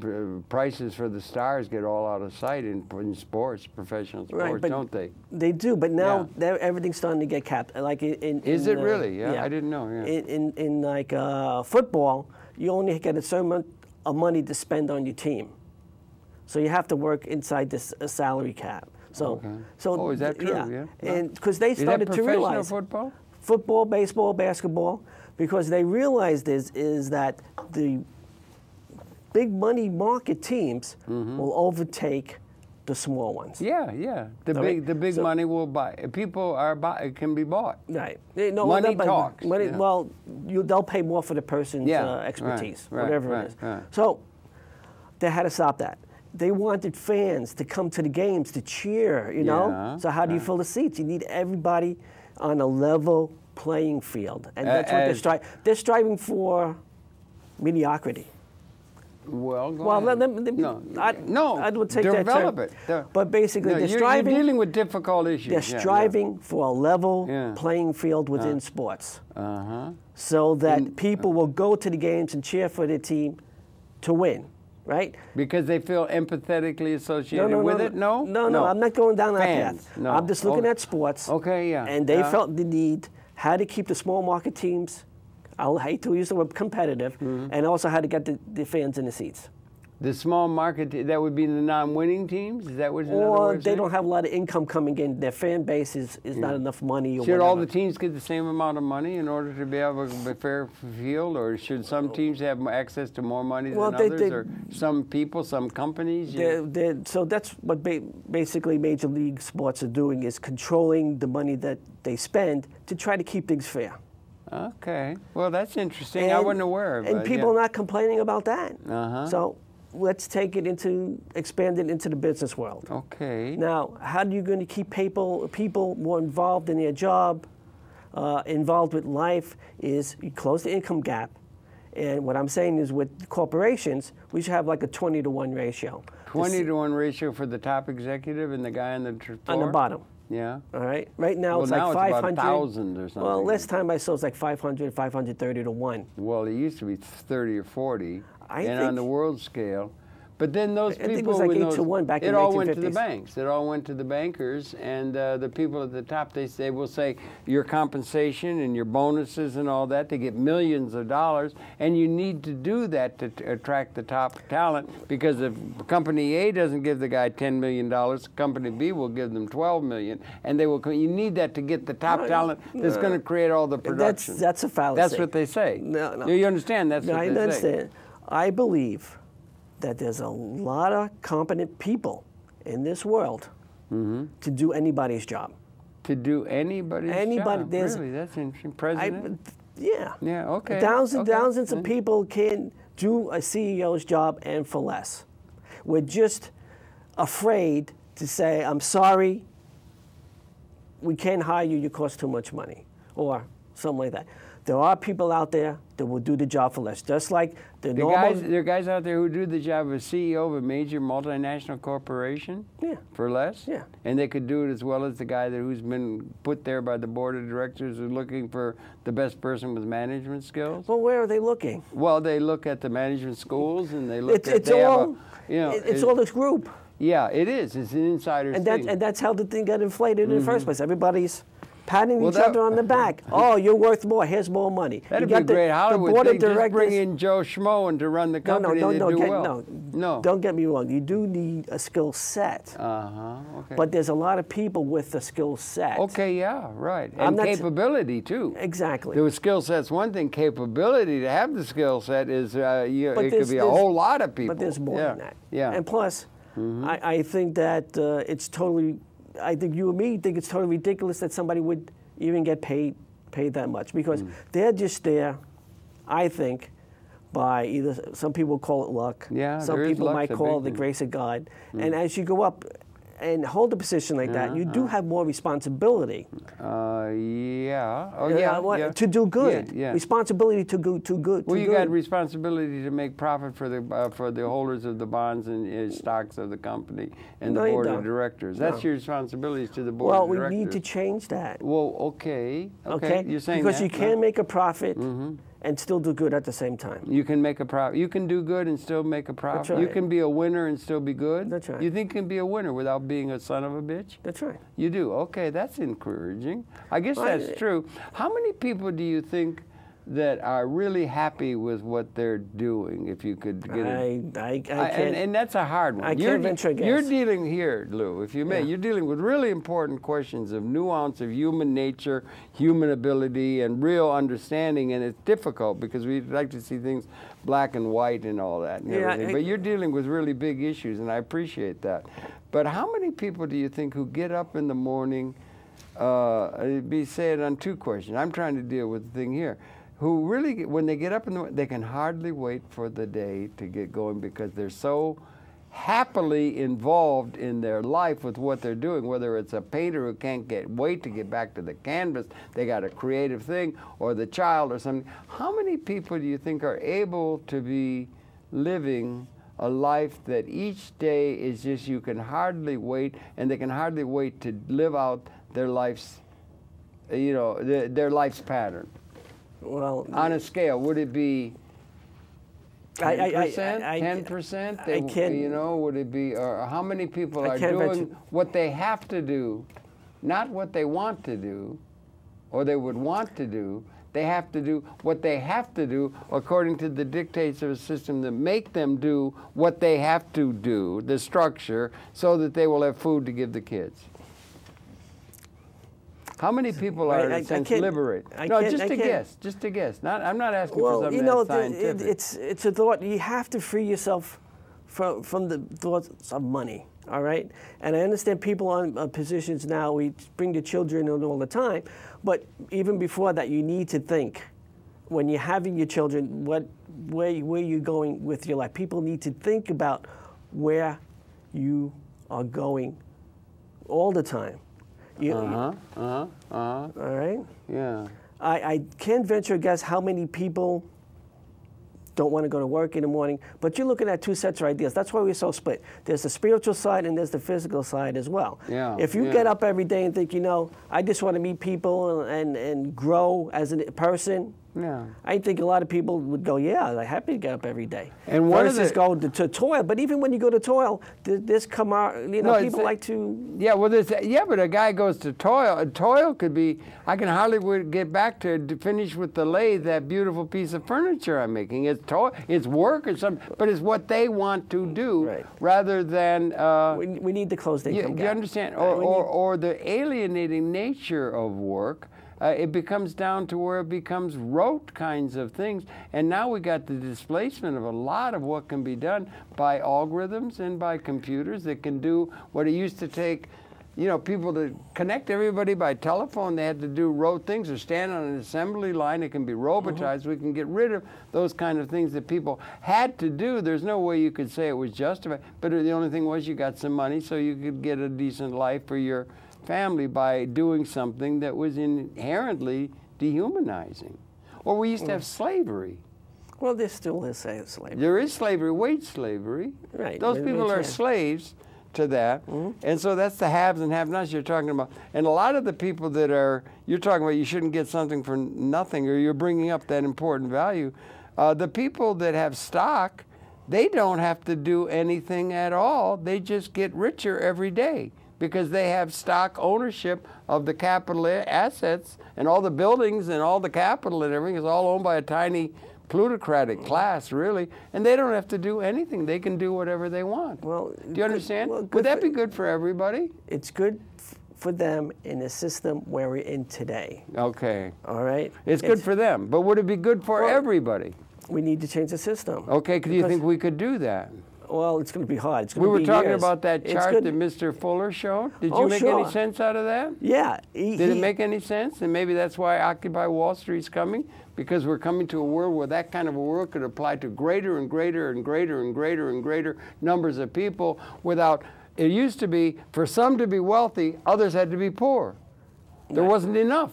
prices for the stars get all out of sight in sports, professional sports, don't they? They do, but now everything's starting to get capped. Like Is it really? Yeah, I didn't know. Yeah. In like football, you only get a certain amount of money to spend on your team, so you have to work inside this salary cap. So, is that true? Yeah. And because they started to realize football, baseball, basketball, because they realized is that the big money market teams will overtake the small ones. Yeah, yeah. The big money will buy. People can be bought. Right. Money talks. Money, yeah. Well, they'll pay more for the person's expertise, whatever it is. Right. So they had to stop that. They wanted fans to come to the games to cheer, you know? Yeah, So how do you fill the seats? You need everybody on a level playing field. And that's what they're striving. They're striving for mediocrity. Well, go ahead. I would take that term. Develop it. But basically, they're striving. You're dealing with difficult issues. They're striving for a level playing field within sports. So that people will go to the games and cheer for their team to win, right? Because they feel empathetically associated with it? No, I'm not going down that path. No. I'm just looking at sports. Okay, yeah. And they felt the need, how to keep the small market teams, I'll hate to use the word competitive, and also how to get the fans in the seats. The small market, that would be the non-winning teams? Is that what Or they don't have a lot of income coming in. Their fan base is not enough money or Should whatever. all the teams get the same amount of money in order to be able to be fair field? Or should some teams have access to more money than others? Or some people, some companies? So that's what basically Major League Sports are doing, is controlling the money that they spend to try to keep things fair. Okay. Well, that's interesting. I wasn't aware of it. And people are not complaining about that. So let's take it expand it into the business world. Okay. Now, how are you going to keep people more involved in their job, involved with life, is you close the income gap. And what I'm saying is with corporations, we should have like a 20-to-1 ratio. 20-to-1 ratio for the top executive and the guy on the floor? On the bottom. Yeah. All right. Right now it's like now 500. It's about 1,000 or something. Well, last time I saw it's like 500, 530 to 1. Well, it used to be 30 or 40, and on the world scale. But then those people, I think it was like 8 to 1 back in the 1950s. It all went to the banks. It all went to the bankers, and the people at the top, they will say your compensation and your bonuses and all that, they get millions of dollars, and you need to do that to attract the top talent, because if company A doesn't give the guy $10 million, company B will give them $12 million, and they will. You need that to get the top talent that's going to create all the production. That's a fallacy. That's what they say. No. You understand? That's what they say. I understand. I believe that there's a lot of competent people in this world to do anybody's job. To do anybody's job? Really? That's interesting. President? Yeah. Yeah, okay. Thousands of people can do a CEO's job and for less. We're just afraid to say, I'm sorry, we can't hire you, you cost too much money, or something like that. There are people out there that will do the job for less, just like there are guys out there who do the job of a CEO of a major multinational corporation for less? Yeah. And they could do it as well as the guy who's been put there by the board of directors who's looking for the best person with management skills? Well, where are they looking? Well, they look at the management schools, and they look it's all this group. Yeah, it is. It's an insider's thing. And that's how the thing got inflated in the first place. Everybody's patting each other on the back. Oh, you're worth more. Here's more money. That'd be a great Hollywood thing. Just bring in Joe Schmo and to run the company. No, don't get me wrong. You do need a skill set. Okay. But there's a lot of people with the skill set. Okay, yeah, right. And capability, too. Exactly. The skill set's one thing. Capability to have the skill set is, it could be a whole lot of people. But there's more than that. Yeah. And plus, I think that it's totally... I think you and me think it's totally ridiculous that somebody would even get paid that much, because they're just there, I think, by either, some people call it luck, some people might call it the grace of God. And as you go up and hold a position like that, you do have more responsibility. To do good. Responsibility to good. Well, you got responsibility to make profit for the holders of the bonds and stocks of the company and the board of directors. That's your responsibilities to the board of directors. Well, we need to change that. Well, okay. You're saying because you can make a profit and still do good at the same time. You can make a profit. You can do good and still make a profit. That's right. You can be a winner and still be good. That's right. You think you can be a winner without being a son of a bitch? That's right. You do. Okay, that's encouraging. I guess that's true. How many people do you think that are really happy with what they're doing, if you could get it. I can't. And that's a hard one. I can't venture a guess. You're dealing here, Lou, if you may, you're dealing with really important questions of nuance of human nature, human ability, and real understanding, and it's difficult because we'd like to see things black and white and all that and everything. But you're dealing with really big issues, and I appreciate that. But how many people do you think who get up in the morning, be said on two questions, I'm trying to deal with the thing here, who really, when they get up in the morning, they can hardly wait for the day to get going because they're so happily involved in their life with what they're doing, whether it's a painter who can't wait to get back to the canvas, they got a creative thing, or the child or something. How many people do you think are able to be living a life that each day is just, you can hardly wait, and they can hardly wait to live out their life's, you know, their life's pattern? Well, on a scale, would it be 10%? 10%? I can't. You know, would it be, or how many people are doing what they have to do, not what they want to do, or they would want to do? They have to do what they have to do according to the dictates of a system that make them do what they have to do, the structure, so that they will have food to give the kids. How many people are, in a sense, liberated? No, just a guess. Just a guess. I'm not asking for something that's scientific. It's a thought. You have to free yourself from the thoughts of money, all right? And I understand people on positions now, we bring the children in all the time, but even before that, you need to think, when you're having your children, where you're going with your life. People need to think about where you are going all the time. All right? Yeah. I can't venture a guess how many people don't want to go to work in the morning, but you're looking at two sets of ideas. That's why we're so split. There's the spiritual side and there's the physical side as well. Yeah. If you get up every day and think, you know, I just want to meet people and grow as a person, I think a lot of people would go, yeah, I'm happy to get up every day. And one versus go to toil. But even when you go to toil, this come out, you know, people like to... Yeah, well, but a guy goes to toil. Toil could be, I can hardly get back to finish with the lathe that beautiful piece of furniture I'm making. It's toil, it's work or something, but it's what they want to do rather than... we need to close the income gap. You understand? Or the alienating nature of work. It becomes down to where it becomes rote kinds of things. And now we got the displacement of a lot of what can be done by algorithms and by computers that can do what it used to take, you know, people to connect everybody by telephone. They had to do rote things or stand on an assembly line. It can be robotized. We can get rid of those kind of things that people had to do. There's no way you could say it was justified. But the only thing was you got some money so you could get a decent life for your family by doing something that was inherently dehumanizing. Or we used to have slavery. Well, there still is slavery. There is slavery, wage slavery. Right. Those people are slaves to that. And so that's the haves and have-nots you're talking about. And a lot of the people that you're talking about, you shouldn't get something for nothing, or you're bringing up that important value. The people that have stock, they don't have to do anything at all. They just get richer every day, because they have stock ownership of the capital assets, and all the buildings and all the capital and everything is all owned by a tiny plutocratic class, really, and they don't have to do anything. They can do whatever they want. Well, do you understand? Would that be good for everybody? It's good for them in the system where we're in today. Okay. All right? It's good for them, but would it be good for everybody? We need to change the system. Okay, do you think we could do that? Well, it's going to be hard. It's going to be We were talking years. about that chart that Mr. Fuller showed. Did you make any sense out of that? Yeah. Did it make any sense? And maybe that's why Occupy Wall Street's coming, because we're coming to a world where that kind of a world could apply to greater and greater and greater and greater and greater numbers of people without, it used to be, for some to be wealthy, others had to be poor. There wasn't enough.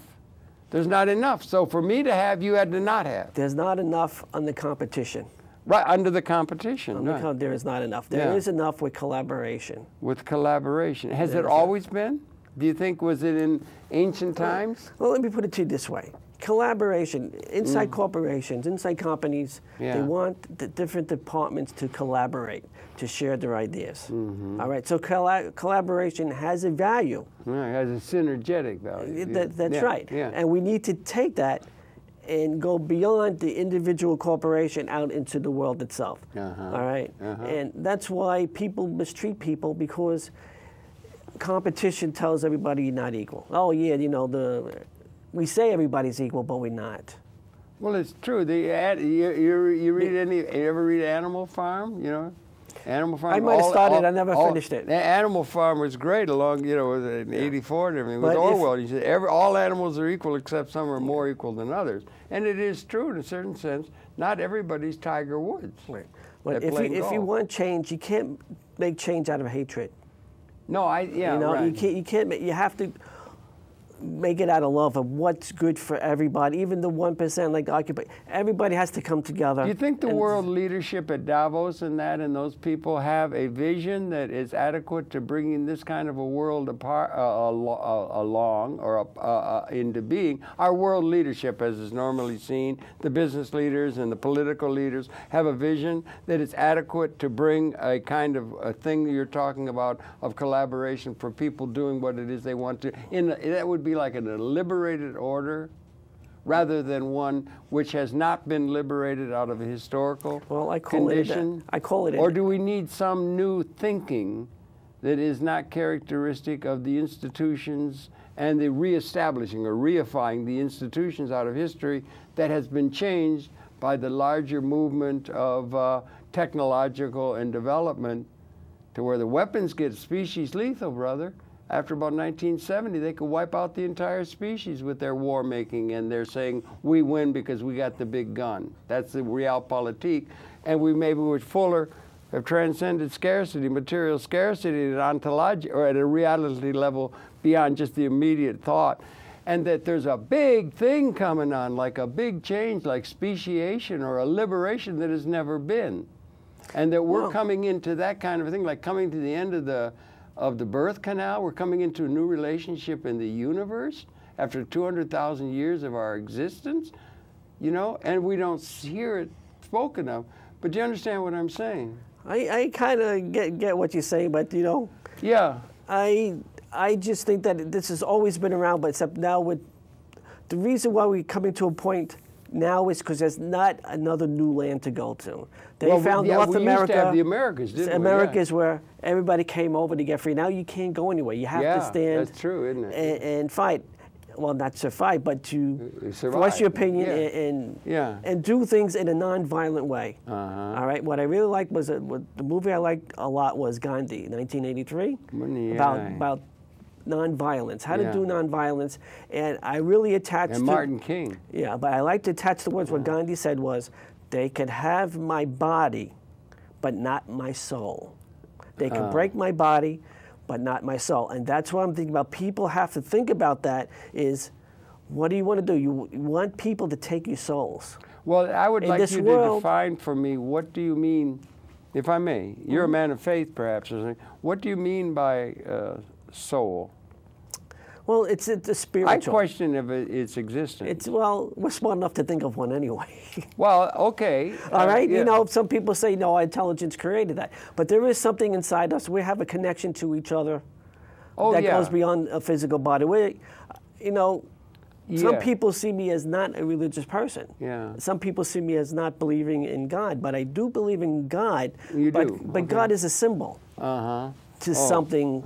There's not enough. So for me to have, you had to not have. There's not enough on the competition. Right, under the competition. There is not enough. There is enough with collaboration. With collaboration. Has it always been? Do you think, was it in ancient times? Well, let me put it to you this way. Collaboration, inside corporations, inside companies, they want the different departments to collaborate, to share their ideas. All right, so collaboration has a value. It has a synergetic value. That's right. And we need to take that and go beyond the individual corporation out into the world itself. All right? And that's why people mistreat people, because competition tells everybody you're not equal. Oh, yeah, you know, we say everybody's equal, but we're not. Well, it's true. You read you ever read Animal Farm, you know? Animal Farm. I might have started. I never finished it. Animal Farm was great along, you know, in '84 and everything. With Orwell, he said all animals are equal except some are more equal than others, and it is true in a certain sense. Not everybody's Tiger Woods. Right. But if you want change, you can't make change out of hatred. No, you know, right. you can't. You have to make it out of love of what's good for everybody, even the 1%, like occupy. Everybody has to come together. Do you think the world leadership at Davos and those people have a vision that is adequate to bringing this kind of a world along or into being? Our world leadership, as is normally seen, the business leaders and the political leaders have a vision that is adequate to bring a kind of a thing that you're talking about of collaboration for people doing what it is they want to. That would be like a liberated order rather than one which has not been liberated out of a historical condition? I call it. Or do we need some new thinking that is not characteristic of the institutions and the reestablishing or reifying the institutions out of history that has been changed by the larger movement of technological and development to where the weapons get species lethal, brother? After about 1970, they could wipe out the entire species with their war making, and they're saying, we win because we got the big gun. That's the realpolitik. And we maybe were fuller, have transcended scarcity, material scarcity at ontology, or at a reality level beyond just the immediate thought. And that there's a big thing coming on, like a big change, like speciation or a liberation that has never been. And that we're coming into that kind of a thing, like coming to the end of the birth canal. We're coming into a new relationship in the universe after 200,000 years of our existence, you know, and we don't hear it spoken of. But do you understand what I'm saying? I kind of get what you're saying, but, you know, yeah, I just think that this has always been around, but except now with the reason why we're coming to a point now is because there's not another new land to go to. They found North America. Used to have the Americas, didn't we? America's where everybody came over to get free. Now you can't go anywhere. You have to stand. That's true, isn't it? And fight. Well, not to fight, but to voice your opinion and do things in a non-violent way. All right. What I really liked was the movie I liked a lot was Gandhi, 1983, about non-violence, how to do non-violence, and I really attached and Martin King. Yeah, but I like to attach the words. What Gandhi said was, they could have my body, but not my soul. They can break my body, but not my soul. And that's what I'm thinking about. People have to think about that is, what do you want to do? You want people to take your souls. Well, I would like you to define for me, what do you mean, if I may, you're a man of faith perhaps, or something. What do you mean by soul? Well, it's a spiritual. I question if its existence. We're smart enough to think of one anyway. Well, okay. All right, you know, some people say, no, intelligence created that. But there is something inside us. We have a connection to each other that goes beyond a physical body. You know, some people see me as not a religious person. Yeah. Some people see me as not believing in God. But I do believe in God. You do? But God is a symbol. To something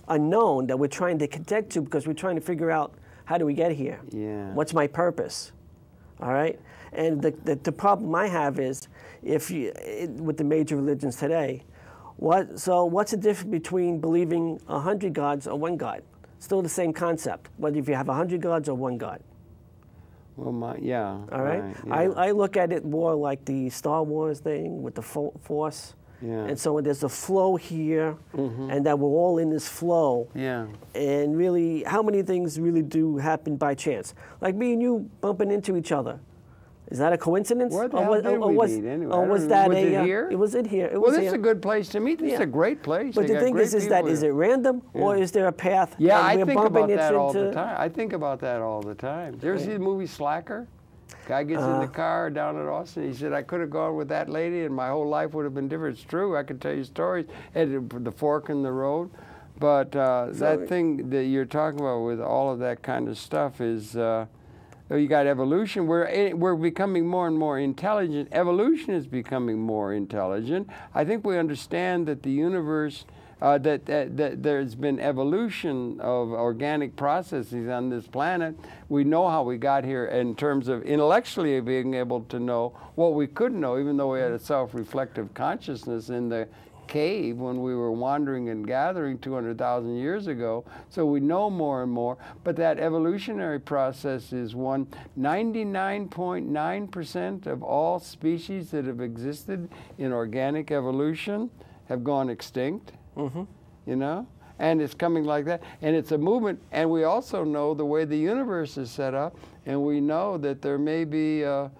unknown that we're trying to connect to, because we're trying to figure out, how do we get here? Yeah. What's my purpose? All right? And the problem I have is, with the major religions today, what's the difference between believing 100 gods or one God? Still the same concept, whether if you have 100 gods or one God. Well, all right? Yeah. I look at it more like the Star Wars thing with the Force. Yeah. And so there's a flow here, and that we're all in this flow. Yeah. And really, how many things really do happen by chance? Like me and you bumping into each other. Is that a coincidence? Where the hell did we meet anyway? Or was that was it here? It was in here. Well, this is a good place to meet. This is a great place. But the thing is that, is it random, or is there a path? Yeah, I think about that all the time. I think about that all the time. Did you ever see the movie Slacker? Guy gets in the car down at Austin. He said, I could have gone with that lady and my whole life would have been different. It's true. I could tell you stories at the fork in the road. But that thing that you're talking about with all of that kind of stuff is So you got evolution. We're becoming more and more intelligent. Evolution is becoming more intelligent. I think we understand that the universe, that there's been evolution of organic processes on this planet. We know how we got here in terms of intellectually being able to know what we couldn't know, even though we had a self-reflective consciousness in the cave when we were wandering and gathering 200,000 years ago. So we know more and more, but that evolutionary process is one. 99.9% of all species that have existed in organic evolution have gone extinct, you know? And it's coming like that. And it's a movement. And we also know the way the universe is set up, and we know that there may be a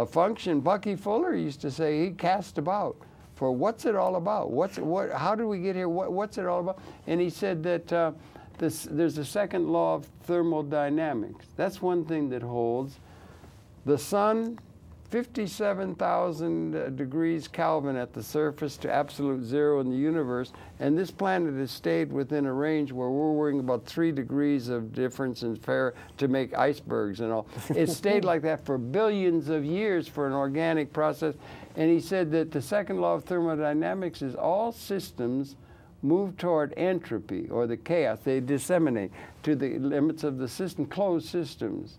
function. Bucky Fuller used to say he cast about for what's it all about? How did we get here? What's it all about? And he said that there's a second law of thermodynamics. That's one thing that holds. The sun, 57,000 degrees Kelvin at the surface to absolute zero in the universe, and this planet has stayed within a range where we're worrying about 3 degrees of difference in Fahrenheit to make icebergs and all. It stayed like that for billions of years for an organic process. And he said that the second law of thermodynamics is all systems move toward entropy, or the chaos. They disseminate to the limits of the system, closed systems.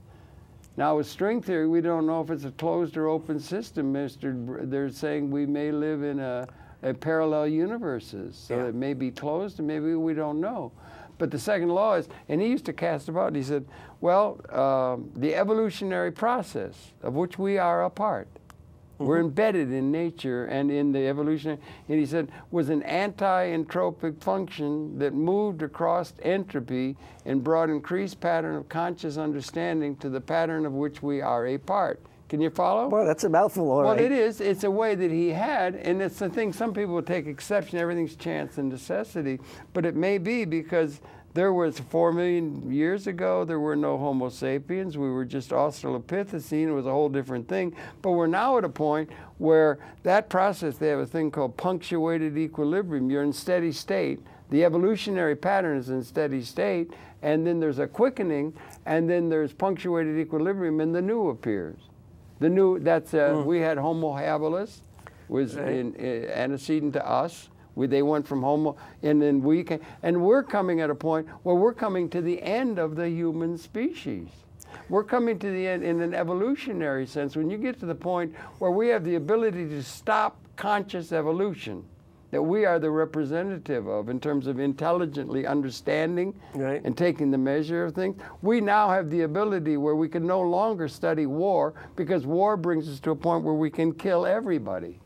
Now, with string theory, we don't know if it's a closed or open system. They're saying we may live in a parallel universes. So it may be closed, and maybe we don't know. But the second law is, and he used to cast about, and he said, well, the evolutionary process of which we are a part, we're embedded in nature and in the evolution. And he said, was an anti-entropic function that moved across entropy and brought increased pattern of conscious understanding to the pattern of which we are a part. Can you follow? Well, that's a mouthful, all right. Well, it is. It's a way that he had, and it's the thing, some people will take exception, everything's chance and necessity, but it may be because there was 4 million years ago, there were no Homo sapiens. We were just Australopithecine. It was a whole different thing. But we're now at a point where that process, they have a thing called punctuated equilibrium. You're in steady state. The evolutionary pattern is in steady state. And then there's a quickening. And then there's punctuated equilibrium, and the new appears. The new, that's, we had Homo habilis, was antecedent to us. They went from Homo, and then we came, and we're coming at a point where we're coming to the end of the human species. We're coming to the end in an evolutionary sense. When you get to the point where we have the ability to stop conscious evolution, that we are the representative of in terms of intelligently understanding and taking the measure of things, we now have the ability where we can no longer study war, because war brings us to a point where we can kill everybody.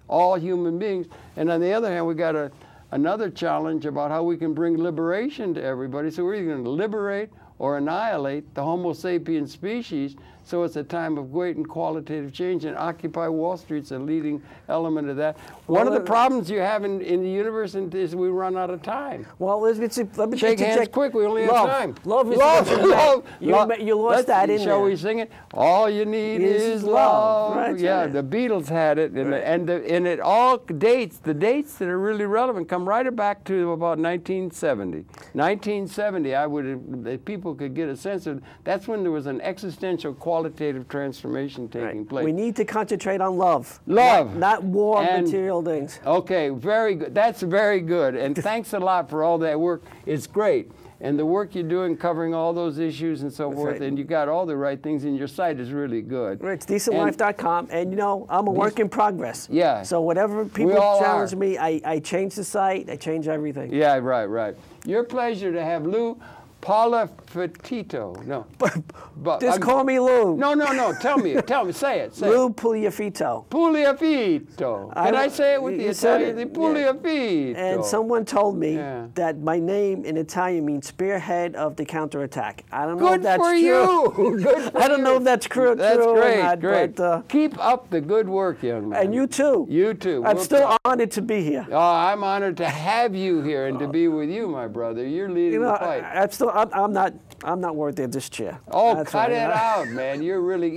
All human beings. And on the other hand, we got another challenge about how we can bring liberation to everybody. So we're either going to liberate or annihilate the Homo sapien species. So it's a time of great and qualitative change, and Occupy Wall Street's a leading element of that. One of the problems you have in the universe is we run out of time. Well, let me shake hands quick. We only have time. Love. You lost that in there. Shall we sing it? All you need is love. Right, yeah, the Beatles had it, and it all dates. The dates that are really relevant come right back to about 1970. 1970, people could get a sense of. That's when there was an existential qualitative transformation taking place. We need to concentrate on love. Love. Not war, material things. Okay, very good. That's very good. And thanks a lot for all that work. It's great. And the work you're doing covering all those issues and so forth, and you got all the right things, and your site is really good. Right, it's decentlife.com, and you know, I'm a work in progress. Yeah. So whatever people challenge me, I change the site, I change everything. Yeah, right. Your pleasure to have Lou Puliafito. No. Just call me Lou. No. Tell me. Say it. Lou Puliafito. Puliafito. Can I say it with the Italian? Puliafito. And someone told me that my name in Italian means spearhead of the counterattack. I don't know if that's true. Good for I don't know if that's true. That's great. Or not, great. But, keep up the good work, young man. And you too. You too. I'm still honored to be here. Oh, I'm honored to have you here and to be with you, my brother. You're leading the fight. I'm not I'm not worthy of this chair. Oh, That's cut right. it out, man! You're really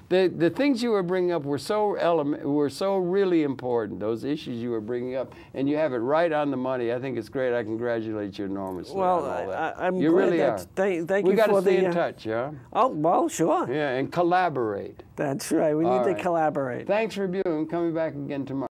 the things you were bringing up were so really important. Those issues you were bringing up, and you have it right on the money. I think it's great. I congratulate you enormously. Well, on all that. I'm you glad really that, are. Thank We you got for to stay the. in touch, yeah. Oh well, sure. Yeah, and collaborate. That's right. We All need right. to collaborate. Thanks for coming back again tomorrow.